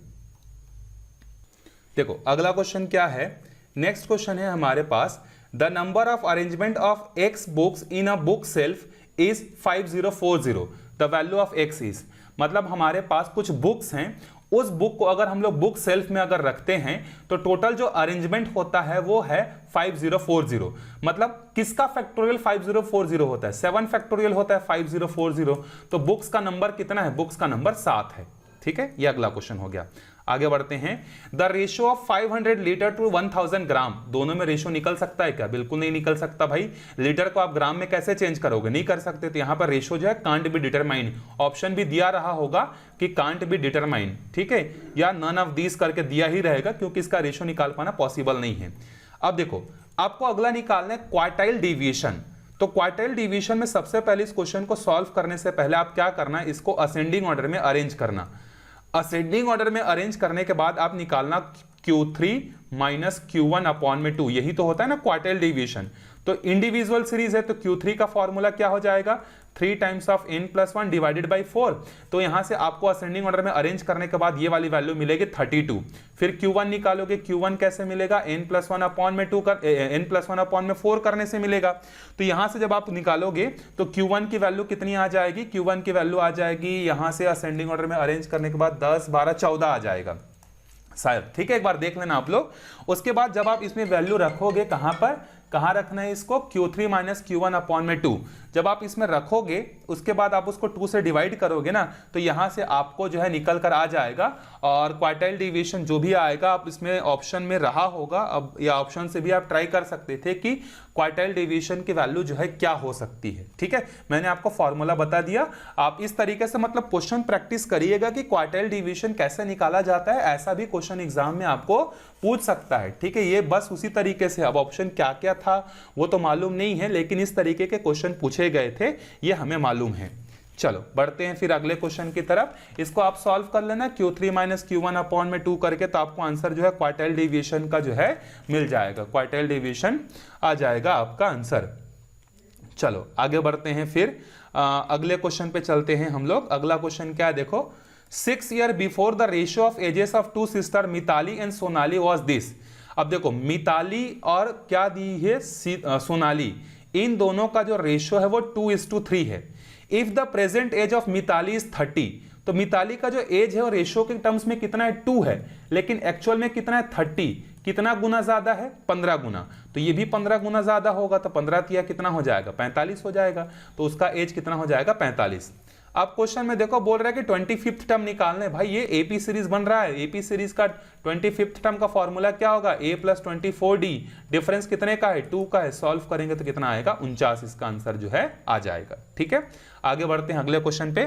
देखो अगला क्वेश्चन क्या है, नेक्स्ट क्वेश्चन है हमारे पास the number of arrangement of x books in a book shelf is 5040, the value of x is, मतलब हमारे पास कुछ बुक्स हैं, उस बुक को अगर हम लोग बुक सेल्फ में अगर रखते हैं तो टोटल जो अरेंजमेंट होता है वो है 5040। मतलब किसका फैक्टोरियल 5040 होता है? 7 फैक्टोरियल होता है 5040, तो बुक्स का नंबर कितना है? बुक्स का नंबर 7 है, ठीक है? ये अगला क्वेश्चन हो गया। आगे बढ़ते हैं, the ratio of 500 litre to 1000 gram, दोनों में रेशियो निकल सकता है क्या? बिल्कुल नहीं निकल सकता भाई। लीटर को आप ग्राम में कैसे चेंज करोगे? नहीं कर सकते। तो यहां पर रेशियो जो है कांट बी डिटरमाइन, ऑप्शन भी दिया रहा होगा कि कांट बी डिटरमाइन, ठीक है, या नन ऑफ दिस करके दिया ही रहेगा, क्योंकि इसका रेशियो निकाल पाना पॉसिबल नहीं है। अब देखो आपको अगला निकालना है क्वार्टाइल डिविएशन। तो क्वार्टाइल डिवीजन में सबसे पहले इस क्वेश्चन को सॉल्व करने से पहले आप क्या करना है? इसको असेंडिंग ऑर्डर में अरेंज करना। असेंडिंग ऑर्डर में अरेंज करने के बाद आप निकालना Q3 माइनस Q1 अपॉन में 2, यही तो होता है ना क्वार्टाइल डेविएशन। तो इंडिविजुअल सीरीज है तो Q3 का फॉर्मूला क्या हो जाएगा, 3 times of n+1 divided by 4। तो यहां से आपको असेंडिंग ऑर्डर में अरेंज करने के बाद ये वाली वैल्यू मिलेगी 32। फिर Q1 निकालोगे, Q1 कैसे मिलेगा, n+1 अपॉन में 2 कर n+1 अपॉन में 4 करने से मिलेगा। तो यहां से जब आप निकालोगे तो Q1 की वैल्यू कितनी आ जाएगी, Q1 की वैल्यू आ जाएगी यहां से असेंडिंग ऑर्डर में अरेंज करने के बाद 10, 12, 14 आ जाएगा शायद, ठीक है, एक बार देख लेना आप लोग। उसके बाद जब आप इसमें वैल्यू रखोगे, कहां पर, कहां रखना है इसको, Q3 माइनस Q1 अपॉन में 2, जब आप इसमें रखोगे उसके बाद आप उसको 2 से डिवाइड करोगे ना, तो यहां से आपको जो है निकल कर आ जाएगा। और क्वार्टाइल डेविएशन जो भी आएगा आप इसमें ऑप्शन में रहा होगा, अब या ऑप्शन से भी आप ट्राई कर सकते थे कि क्वार्टाइल डेविएशन की वैल्यू जो है क्या हो सकती है, ठीक है। मैंने आपको फॉर्मूला बता दिया, आप इस तरीके से मतलब क्वेश्चन प्रैक्टिस करिएगा कि क्वार्टाइल डेविएशन कैसे निकाला जाता है, ऐसा भी क्वेश्चन एग्जाम में आपको पूछ सकता है, ठीक है। ये बस उसी तरीके से, अब ऑप्शन क्या क्या था वो तो मालूम नहीं है, लेकिन इस तरीके के क्वेश्चन पूछे गए थे ये हमें मालूम है। चलो बढ़ते हैं फिर अगले क्वेश्चन की तरफ। इसको आप सॉल्व कर लेना Q3 माइनस Q1 अपॉन में 2 करके, तो आपको आंसर जो है क्वार्टाइल डेविएशन का जो है मिल जाएगा, क्वार्टाइल डेविएशन आ जाएगा आपका आंसर। चलो आगे बढ़ते हैं फिर अगले क्वेश्चन पे चलते हैं हम लोग। अगला क्वेश्चन क्या है देखो, 6 years before the ratio of ages of 2 sister Mitali and Sonali was this. अब देखो मिताली और क्या दी है सोनाली, इन दोनों का जो रेशियो है वो 2:3 है। If the present age of Mitali is 30, तो मिताली का जो एज है वो रेशियो के टर्म्स में कितना है, 2 है, लेकिन एक्चुअल में कितना है 30। कितना गुना ज्यादा है, 15 गुना, तो ये भी 15 गुना ज्यादा होगा, तो 15 तिया कितना हो जाएगा, 45 हो जाएगा, तो उसका एज कितना हो जाएगा 45। अब क्वेश्चन में देखो बोल रहा है कि 25th टर्म निकालना है। भाई ये एपी सीरीज बन रहा है, एपी सीरीज का 25th टर्म का फॉर्मूला क्या होगा, a + 24d, डिफरेंस कितने का है, 2 का है। सॉल्व करेंगे तो कितना आएगा 49, इसका आंसर जो है आ जाएगा, ठीक है। आगे बढ़ते हैं अगले क्वेश्चन पे।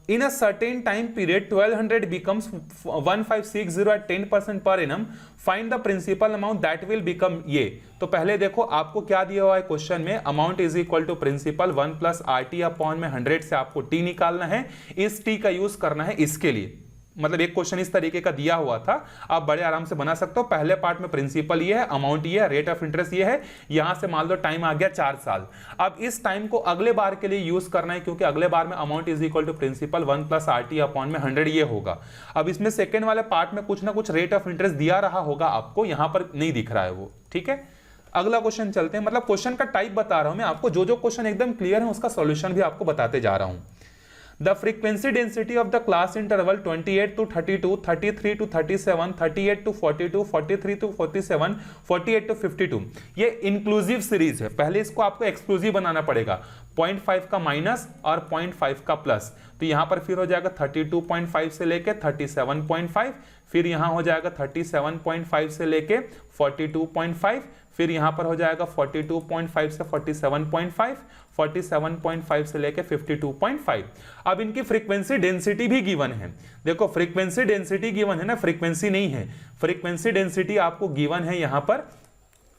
In a certain time period 1200 becomes 1560 at 10% per annum, find the principal amount that will become ये। तो पहले देखो आपको क्या दिया हुआ है क्वेश्चन में, amount is equal to principal 1 + RT upon में 100 से आपको t निकालना है। इस t का यूज करना है इसके लिए, मतलब एक क्वेश्चन इस तरीके का दिया हुआ था, आप बड़े आराम से बना सकते हो। पहले पार्ट में प्रिंसिपल ये है, अमाउंट ये है, रेट ऑफ इंटरेस्ट ये है, यहां से मान लो टाइम आ गया 4 साल। अब इस टाइम को अगले बार के लिए यूज करना है, क्योंकि अगले बार में amount is equal to principal 1 + RT upon में 100 ये होगा। अब इसमें सेकेंड वाले पार्ट में कुछ ना कुछ रेट ऑफ इंटरेस्ट दिया रहा होगा, आपको यहां पर नहीं दिख रहा है वो, ठीक है। अगला क्वेश्चन चलते हैं, मतलब क्वेश्चन का टाइप बता रहा हूं मैं आपको, जो क्वेश्चन एकदम क्लियर है उसका सॉल्यूशन भी आपको बताते जा रहा हूं। The frequency density of the class interval 28 to 32, 33 to 37, 38 to 42, 43 to 47, 48 to 52, ये इंक्लूसिव सीरीज है। पहले इसको आपको एक्सक्लूसिव बनाना पड़ेगा, 0.5 का माइनस और 0.5 का प्लस। तो यहां पर फिर हो जाएगा 32.5 से लेके 37.5, फिर यहां हो जाएगा 37.5 से लेके 42.5, फिर यहां पर हो जाएगा 42.5 से 47.5, 47.5 से लेके 52.5। अब इनकी फ्रीक्वेंसी डेंसिटी भी गिवन है। देखो फ्रीक्वेंसी डेंसिटी गिवन है ना, फ्रीक्वेंसी नहीं है, फ्रीक्वेंसी डेंसिटी आपको गिवन है यहां पर,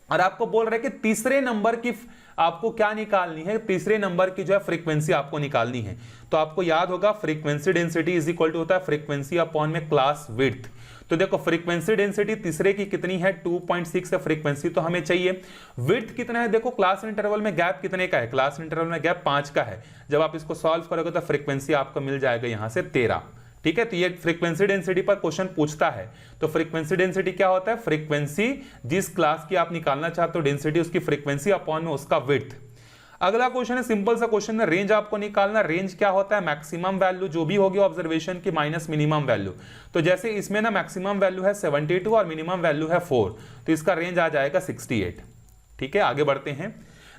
और आपको बोल रहे हैं कि तीसरे नंबर की आपको क्या निकालनी है, तीसरे नंबर की जो है फ्रीक्वेंसी आपको निकालनी है। तो आपको याद होगा frequency density is equal to होता है फ्रीक्वेंसी अपॉन में क्लास विड्थ। तो देखो फ्रीक्वेंसी डेंसिटी तीसरे की कितनी है, 2.6 है फ्रीक्वेंसी, तो हमें चाहिए विड्थ कितना है। देखो क्लास इंटरवल में गैप कितने का है, क्लास इंटरवल में गैप 5 का है। जब आप इसको सॉल्व करोगे तो फ्रीक्वेंसी आपको मिल जाएगा यहां से 13, ठीक है। तो ये फ्रीक्वेंसी डेंसिटी पर क्वेश्चन पूछता है। तो फ्रीक्वेंसी डेंसिटी क्या होता है, फ्रीक्वेंसी जिस क्लास की आप निकालना चाहते हो डेंसिटी, उसकी फ्रीक्वेंसी अपॉन में उसका विड्थ। अगला क्वेश्चन है सिंपल सा क्वेश्चन है, रेंज आपको निकालना। रेंज क्या होता है, मैक्सिमम वैल्यू जो भी होगी ऑब्जर्वेशन की माइनस मिनिमम वैल्यू। तो जैसे इसमें ना मैक्सिमम वैल्यू है 72 और मिनिमम वैल्यू है 4, तो इसका रेंज आ जाएगा 68, ठीक है। आगे बढ़ते हैं,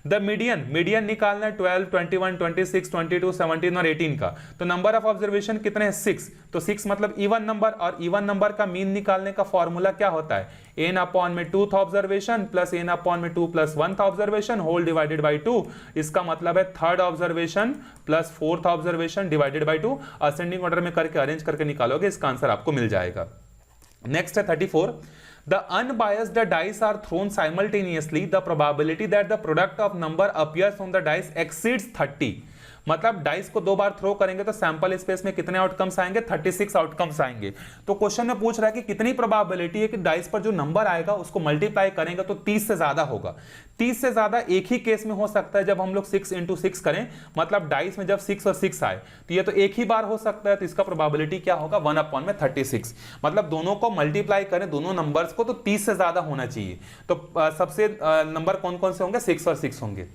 द मीडियन निकालना है 12, 21, 26, 22, 17 और 18 का। तो नंबर ऑफ ऑब्जर्वेशन कितने हैं 6, तो 6 मतलब इवन नंबर, और इवन नंबर का मीन निकालने का फॉर्मूला क्या होता है, n अपॉन में 2th observation plus n upon में 2 plus 1th observation whole divided by 2। इसका मतलब है 3rd observation plus 4th observation divided by 2। Ascending order में करके अरेंज करके निकालोगे, इसका आंसर आपको मिल जाएगा। नेक्स्ट है 34, the unbiased dice are thrown simultaneously, the probability that the product of number appears on the dice exceeds 30। मतलब डाइस को 2 बार थ्रो करेंगे तो सैंपल स्पेस में कितने आउटकम्स आएंगे, 36 आउटकम्स आएंगे। तो क्वेश्चन में पूछ रहा है कि कितनी प्रोबेबिलिटी है कि डाइस पर जो नंबर आएगा उसको मल्टीप्लाई करेंगे तो 30 से ज्यादा होगा। 30 से ज्यादा एक ही केस में हो सकता है जब हम लोग 6 × 6 करें, मतलब डाइस में जब 6 और 6 आए तो ये तो एक ही बार हो सकता है, तो इसका प्रोबेबिलिटी क्या होगा 1/36। मतलब दोनों को मल्टीप्लाई करें, दोनों नंबर्स को, तो 30 से ज्यादा होना चाहिए। तो सबसे नंबर कौन कौन से होंगे, 6 और 6 होंगे।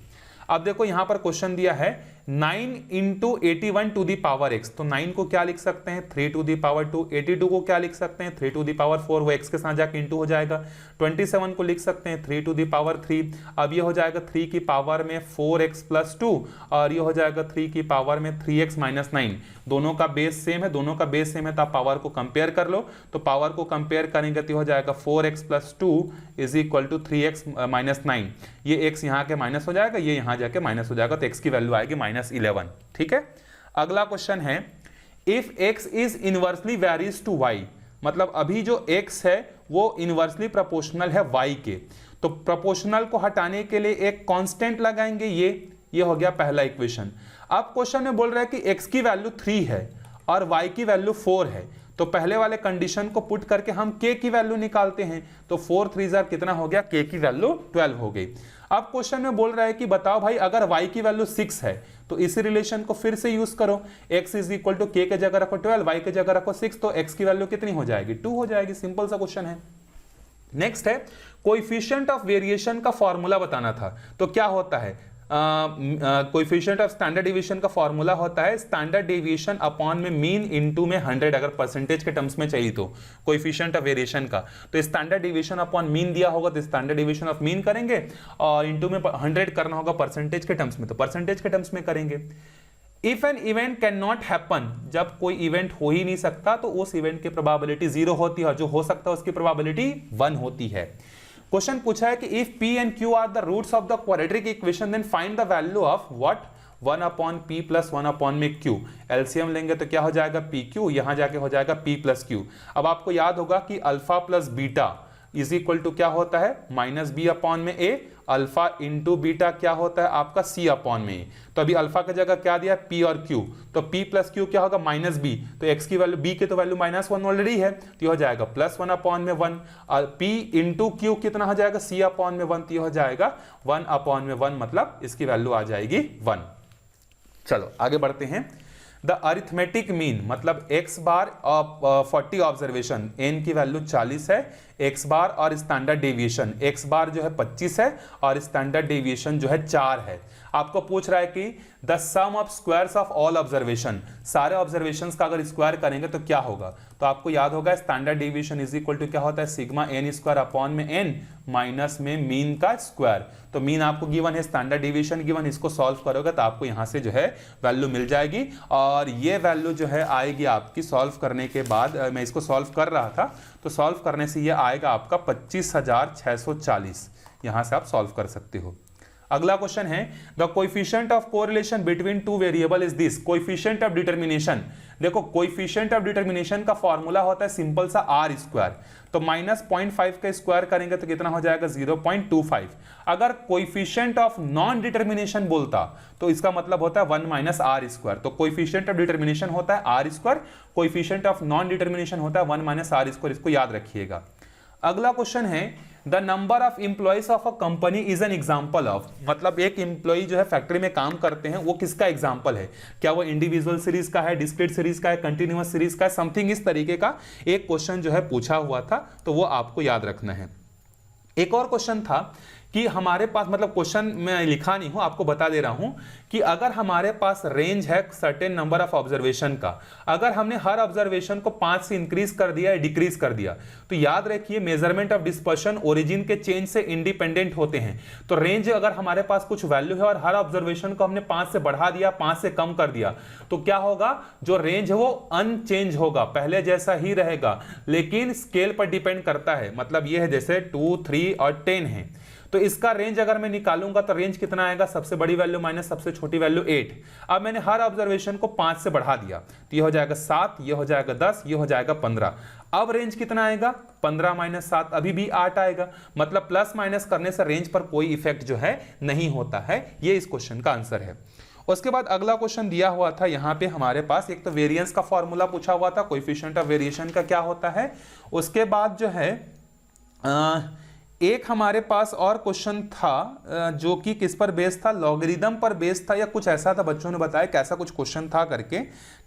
अब देखो यहां पर क्वेश्चन दिया है 9 × 81 टू दी पावर x, तो 9 को क्या लिख सकते हैं 3 टू दी पावर 2, 82 को क्या लिख सकते हैं 3 टू दी पावर 4, वो x के साथ जाके इंटू हो जाएगा। 27 को लिख सकते हैं 3 टू दी पावर 3, अब ये हो जाएगा 3 की पावर में 4x + 2, और ये हो जाएगा 3 की पावर में 3x - 9। दोनों का बेस सेम है, दोनों का बेस सेम है तो आप पावर को कंपेयर कर लो। तो पावर को कंपेयर करेंगे तो हो जाएगा 4x + 2 = 3x - 9। ये x यहाँ के माइनस हो जाएगा, ये यहाँ जाके माइनस हो जाएगा, तो x की वैल्यू आएगी -11। ठीक है। अगला क्वेश्चन है if x is inversely varies to y, मतलब अभी जो x है वो इनवर्सली प्रोपोर्शनल है y के, तो प्रोपोर्शनल को हटाने के लिए एक कांस्टेंट लगाएंगे, ये हो गया पहला इक्वेशन। अब क्वेश्चन में बोल रहा है कि x की वैल्यू 3 है और y की वैल्यू 4 है, तो पहले वाले कंडीशन को पुट करके हम k की वैल्यू निकालते हैं, तो 4 × 3 = कितना हो गया, k की वैल्यू 12 हो गई। अब क्वेश्चन में बोल रहा है कि बताओ भाई अगर y की वैल्यू 6 है तो इसी रिलेशन को फिर से यूज करो, x = k के जगह रखो 12, y के जगह रखो 6, तो x की वैल्यू कितनी हो जाएगी, 2 हो जाएगी। सिंपल सा क्वेश्चन है। नेक्स्ट है कोएफिशिएंट ऑफ वेरिएशन का फॉर्मूला बताना था, तो क्या होता है कोएफिशिएंट ऑफ स्टैंडर्ड डेविएशन का फॉर्मूला होता है स्टैंडर्ड डेविएशन अपॉन में मीन इनटू में 100, अगर परसेंटेज के टर्म्स में चाहिए तो कोएफिशिएंट ऑफ वेरिएशन का, तो स्टैंडर्ड डेविएशन अपॉन मीन दिया होगा तो स्टैंडर्ड डेविएशन ऑफ मीन करेंगे, और इनटू में 100 करना होगा परसेंटेज के टर्म्स में, तो परसेंटेज के टर्म्स में करेंगे। If an event can not happen, जब कोई इवेंट हो ही नहीं सकता तो उस इवेंट की प्रोबेबिलिटी 0 होती है, और जो हो सकता है उसकी प्रोबेबिलिटी 1 होती है। क्वेश्चन पूछा है कि if p and q are the roots of the quadratic equation then find the value of what 1/p + 1/में q। एलसीएम लेंगे तो क्या हो जाएगा pq, यहां जाके हो जाएगा p + q। अब आपको याद होगा कि अल्फा प्लस बीटा = क्या होता है -b/a, अल्फा इंटू बीटा क्या होता है आपका c/a। तो अभी अल्फा की जगह क्या दिया p और q, तो p + q क्या होगा -b, तो x की वैल्यू b की तो वैल्यू -1 ऑलरेडी है, तो हो जाएगा +1/1, और p इंटू q कितना हो जाएगा c/1, तो हो जाएगा 1/1, मतलब इसकी वैल्यू आ जाएगी 1। चलो आगे बढ़ते हैं। द अरिथमेटिक मीन, मतलब x बार 40 ऑब्जर्वेशन, n की वैल्यू 40 है x बार, और स्टैंडर्ड डेविएशन x बार जो है 25 है और स्टैंडर्ड डेविएशन जो है 4 है। आपको पूछ रहा है कि the sum of squares of all observation, सारे ऑब्जर्वेशंस का अगर स्क्वायर करेंगे तो क्या होगा, तो आपको याद होगा स्टैंडर्ड डेविएशन = क्या होता है σn² माइनस में मीन का स्क्वायर। तो मीन आपको गिवन है, स्टैंडर्ड डेविएशन गिवन, इसको सॉल्व करोगे तो आपको यहां से जो है वैल्यू मिल जाएगी, और ये वैल्यू जो है आएगी आपकी सॉल्व करने के बाद, मैं इसको सॉल्व कर रहा था तो सॉल्व करने से ये आएगा आपका 25,640, यहां से आप सॉल्व कर सकते हो। अगला क्वेश्चन है the coefficient of correlation between two variable is this. Coefficient of determination, देखो कोएफिशिएंट ऑफ डिटरमिनेशन का फॉर्मूला होता है सिंपल सा r², तो -0.5 का स्क्वायर करेंगे तो कितना हो जाएगा 0.25। अगर कोएफिशिएंट ऑफ नॉन डिटरमिनेशन बोलता तो इसका मतलब होता है 1 - r², तो कोएफिशिएंट ऑफ डिटरमिनेशन होता है r², coefficient of non determination होता है 1 - r², इसको याद रखिएगा। अगला क्वेश्चन है the number of employees of a company is an example of, मतलब एक एम्प्लॉय जो है फैक्ट्री में काम करते हैं वो किसका एग्जाम्पल है, क्या वो इंडिविजुअल सीरीज का है, डिस्क्रीट सीरीज का है, कंटिन्यूअस सीरीज का है, समथिंग इस तरीके का एक क्वेश्चन जो है पूछा हुआ था, तो वो आपको याद रखना है। एक और क्वेश्चन था कि हमारे पास, मतलब क्वेश्चन में लिखा नहीं हूं, आपको बता दे रहा हूं कि अगर हमारे पास रेंज है सर्टेन नंबर ऑफ ऑब्जर्वेशन का, अगर हमने हर ऑब्जर्वेशन को 5 से इंक्रीज कर दिया या डिक्रीज कर दिया, तो याद रखिए मेजरमेंट ऑफ डिस्पर्शन ओरिजिन के चेंज से इंडिपेंडेंट होते हैं। तो रेंज अगर हमारे पास कुछ वैल्यू है और हर ऑब्जर्वेशन को हमने 5 से बढ़ा दिया, 5 से कम कर दिया, तो क्या होगा, जो रेंज है वो अनचेंज होगा, पहले जैसा ही रहेगा, लेकिन स्केल पर डिपेंड करता है। मतलब ये है जैसे 2, 3 और 10 है, तो इसका रेंज अगर मैं निकालूंगा तो रेंज कितना आएगा, सबसे बड़ी वैल्यू माइनस सबसे छोटी वैल्यू 8। अब मैंने हर ऑब्जर्वेशन को 5 से बढ़ा दिया, तो ये हो जाएगा 7, ये हो जाएगा 10, ये हो जाएगा 15। अब रेंज कितना आएगा, 15 माइनस 7 अभी भी 8 आएगा, मतलब प्लस माइनस करने से रेंज पर कोई इफेक्ट जो है नहीं होता है। ये इस क्वेश्चन का आंसर है। उसके बाद अगला क्वेश्चन दिया हुआ था यहाँ पे हमारे पास, एक तो वेरिएंस का फॉर्मूला पूछा हुआ था, कोएफिशिएंट ऑफ वेरिएशन का क्या होता है। उसके बाद जो है एक हमारे पास और क्वेश्चन था जो कि किस पर बेस्ड था, लॉगरिदम पर बेस्ड था या कुछ ऐसा था, बच्चों ने बताया कैसा कुछ क्वेश्चन था करके,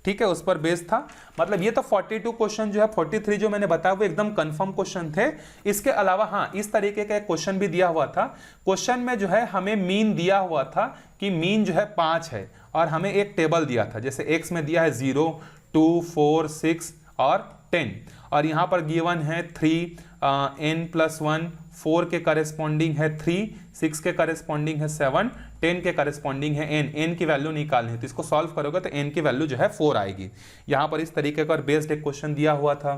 ठीक है, उस पर बेस्ड था। मतलब ये तो 42 क्वेश्चन जो है, 43 जो मैंने बताया वो एकदम कंफर्म क्वेश्चन थे। इसके अलावा हाँ, इस तरीके का एक क्वेश्चन भी दिया हुआ था। क्वेश्चन में जो है हमें मीन दिया हुआ था कि मीन जो है 5 है, और हमें एक टेबल दिया था, जैसे एक्स में दिया है 0, 2, 4, 6 और 10, और यहाँ पर गिवन है 3, n+1, 4 के करस्पॉन्डिंग है 3, 6 के करस्पॉन्डिंग है 7, 10 के करस्पॉन्डिंग है n की वैल्यू निकालनी है, तो इसको सॉल्व करोगे तो n की वैल्यू जो है 4 आएगी। यहाँ पर इस तरीके का बेस्ड एक क्वेश्चन दिया हुआ था,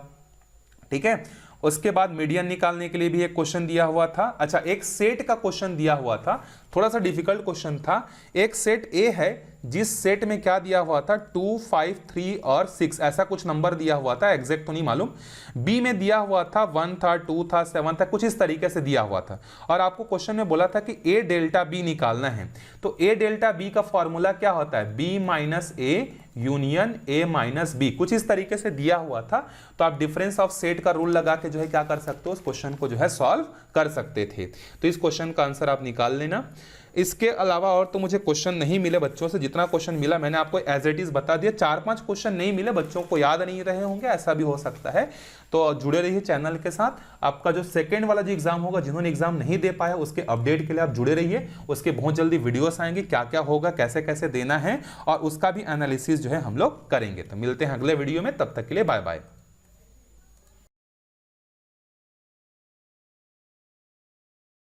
ठीक है। उसके बाद मीडियन निकालने के लिए भी एक क्वेश्चन दिया हुआ था। अच्छा, एक सेट का क्वेश्चन दिया हुआ था, थोड़ा सा डिफिकल्ट क्वेश्चन था। एक सेट ए है जिस सेट में क्या दिया हुआ था, 2, 5, 3 और 6 ऐसा कुछ नंबर दिया हुआ था, एग्जैक्ट तो नहीं मालूम। बी में दिया हुआ था 1 था, 2 था, 7 था, कुछ इस तरीके से दिया हुआ था, और आपको क्वेश्चन में बोला था कि ए डेल्टा बी निकालना है। तो ए डेल्टा बी का फॉर्मूला क्या होता है, B minus A union A minus B, कुछ इस तरीके से दिया हुआ था। तो आप डिफरेंस ऑफ सेट का रूल लगा के जो है क्या कर सकते हो, उस क्वेश्चन को जो है सॉल्व कर सकते थे। तो इस क्वेश्चन का आंसर आप निकाल लेना। इसके अलावा और तो मुझे क्वेश्चन नहीं मिले बच्चों से, जितना क्वेश्चन मिला मैंने आपको एज इट इज बता दिया। 4-5 क्वेश्चन नहीं मिले, बच्चों को याद नहीं रहे होंगे, ऐसा भी हो सकता है। तो जुड़े रहिए चैनल के साथ। आपका जो सेकंड वाला जो एग्जाम होगा, जिन्होंने एग्जाम नहीं दे पाया उसके अपडेट के लिए आप जुड़े रहिए। उसके बहुत जल्दी वीडियोस आएंगे, क्या क्या होगा, कैसे कैसे देना है, और उसका भी एनालिसिस जो है हम लोग करेंगे। तो मिलते हैं अगले वीडियो में, तब तक के लिए बाय बाय।